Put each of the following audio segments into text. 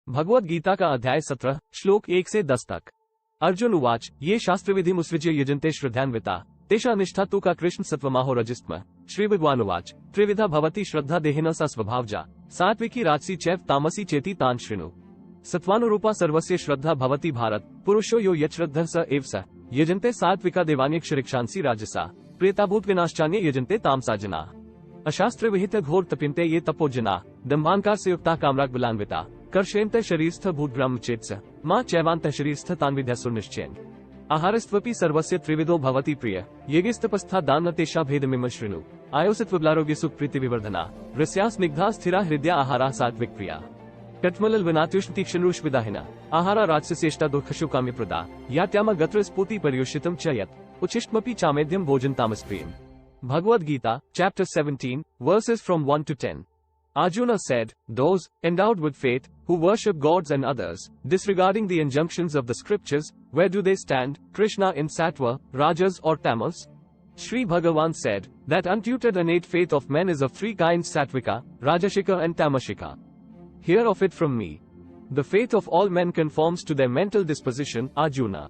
भगवद गीता का अध्याय 17 श्लोक 1 से 10 तक। अर्जुन उवाच ये शास्त्रविधि मुसृज्य यजन्ते श्रद्धान्विता तेषा निष्ठा तु का कृष्ण सत्वमाहो रजस्तम। श्री भगवान उवाच त्रिविधा भवति श्रद्धा देहिनः सा स्वभावजा सात्विकी राजसी चैव तामसी चेति तान् शृणु। सत्वानुरूपा सर्वस्य श्रद्धा भवति भारत पुरुषो यो यच्छ्रद्धः स एव स यजन्ते सात्विका देवान्यक्षरिक्षांसि राजसा प्रेताभूत विनाश्चान्ये यजन्ते तामसा जना। अशास्त्र विहित घोर तपिन्ते ये तपोजना दम्भांकार से युक्ता कामराग बलान्विता कर्षेन्त शरीरस्थ भूत ब्रह्म चेत्स मां चैवान्त शरीरस्थ तान्विध्य सुनिश्चयन्। आहारस्त्वपि सर्वस्य त्रिविधो भवति प्रिय येगिस्तपस्था दान तेषा भेदमिम शृणु। आयोसत्वबलारोग्य सुख प्रीति विवर्धना रस्या स्निग्धा स्थिरा हृदया आहारा सात्विक प्रिया। कट्मलल विनात्युष्ण तीक्ष्णरूषविदाहिना आहारा राजसेष्टा दुःखशुकाम्य प्रदा यात्याम गत्र स्फूर्ति पर्युषितम च यत् उच्छिष्टमपि चामेद्यम भोजन तामसप्रियम्। Bhagavad Gita, Chapter 17, verses from 1 to 10. Arjuna said, those, endowed with faith, who worship gods and others, disregarding the injunctions of the scriptures, where do they stand, Krishna in Sattva, Rajas or Tamas? Sri Bhagavan said, that untutored innate faith of men is of three kinds Sattvika, Rajashika and Tamashika. Hear of it from me. The faith of all men conforms to their mental disposition, Arjuna.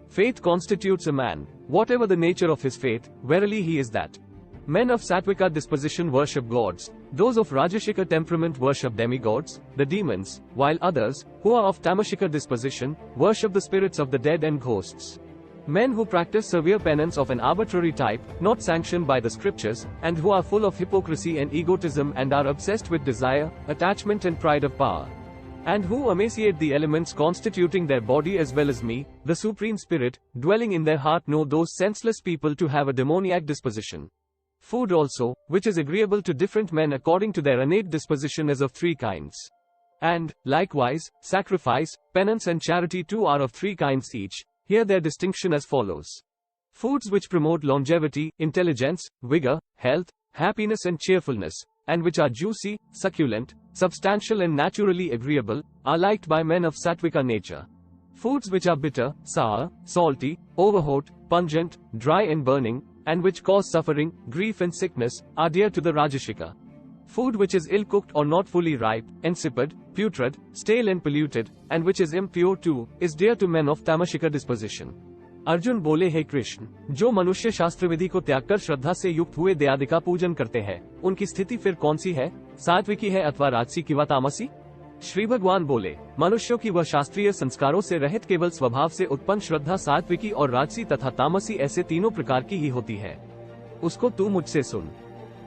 Faith constitutes a man, whatever the nature of his faith, verily he is that. Men of Sattvika disposition worship gods, those of Rajashika temperament worship demigods, the demons, while others, who are of Tamashika disposition, worship the spirits of the dead and ghosts. Men who practice severe penance of an arbitrary type, not sanctioned by the scriptures, and who are full of hypocrisy and egotism and are obsessed with desire, attachment and pride of power. And who emaciate the elements constituting their body as well as me, the Supreme Spirit, dwelling in their heart know those senseless people to have a demoniac disposition. Food also, which is agreeable to different men according to their innate disposition is of three kinds. And, likewise, sacrifice, penance and charity too are of three kinds each. Hear their distinction as follows. Foods which promote longevity, intelligence, vigor, health, happiness and cheerfulness, and which are juicy, succulent, substantial and naturally agreeable, are liked by men of Sattvika nature. Foods which are bitter, sour, salty, overhot, pungent, dry and burning, and which cause suffering, grief and sickness, are dear to the Rajashika. Food which is ill-cooked or not fully ripe, insipid, putrid, stale and polluted, and which is impure too, is dear to men of Tamashika disposition. Arjun बोले हे कृष्ण, जो मनुष्य शास्त्र विधि को त्याग कर श्रद्धा से युक्त हुए दयादि का पूजन करते हैं, उनकी स्थिति फिर कौन सी है, सात्विकी है अथवा राजसी की व तामसी? श्री भगवान बोले, मनुष्यों की वह शास्त्रीय संस्कारों से रहित केवल स्वभाव से उत्पन्न श्रद्धा सात्विकी और राजसी तथा तामसी ऐसे तीनों प्रकार की ही होती है। उसको तू मुझसे सुन।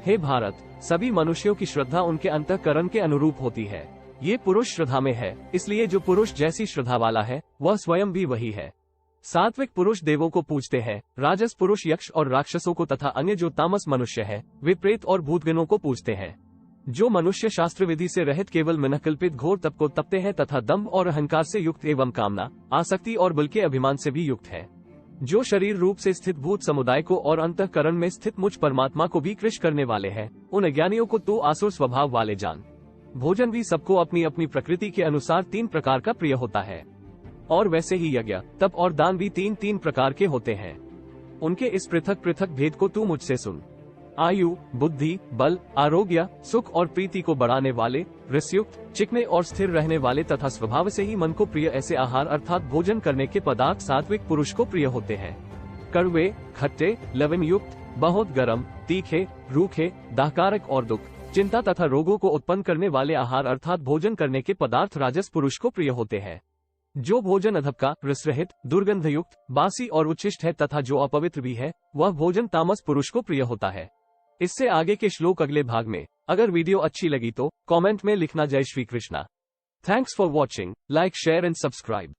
हे भारत, सभी मनुष्यों की श्रद्धा उनके अंतःकरण के अनुरूप होती है। ये पुरुष श्रद्धा में है, इसलिए जो पुरुष जैसी श्रद्धा वाला है, वह स्वयं भी वही है। सात्विक पुरुष देवों को पूजते हैं, राजस पुरुष यक्ष और राक्षसों को तथा अन्य जो तामस मनुष्य है, वे प्रेत और भूतगणों को पूजते हैं। जो मनुष्य शास्त्र विधि से रहित केवल मनकल्पित घोर तप को तपते हैं तथा दम्भ और अहंकार से युक्त एवं कामना, आसक्ति और बल के अभिमान से भी युक्त है। जो शरीर रूप से स्थित भूत समुदाय को और अंतःकरण में स्थित मुझ परमात्मा को भी कृश करने वाले हैं, उन अज्ञानियों को तो आसुर स्वभाव वाले जान। भोजन भी सबको अपनी अपनी प्रकृति के अनुसार तीन प्रकार का प्रिय होता है, और वैसे ही यज्ञ, तप और दान भी तीन तीन प्रकार के होते हैं। उनके इस पृथक पृथक भेद को तू मुझसे सुन। आयु, बुद्धि, बल, आरोग्य, सुख और प्रीति को बढ़ाने वाले, रसयुक्त, चिकने और स्थिर रहने वाले तथा स्वभाव से ही मन को प्रिय ऐसे आहार अर्थात भोजन करने के पदार्थ सात्विक पुरुष को प्रिय होते हैं। कड़वे, खट्टे, लवण युक्त, बहुत गर्म, तीखे, रूखे, दाहकारक और दुख, चिंता तथा रोगों को उत्पन्न करने वाले आहार अर्थात भोजन करने के पदार्थ राजस पुरुष को प्रिय होते हैं। जो भोजन अधपका, रसरहित, दुर्गंधयुक्त, बासी और उच्छिष्ट है तथा जो अपवित्र भी है, वह भोजन तामस पुरुष को प्रिय होता है। इससे आगे के श्लोक अगले भाग में। अगर वीडियो अच्छी लगी तो कमेंट में लिखना जय Shri Krishna. Thanks for watching, like share and subscribe.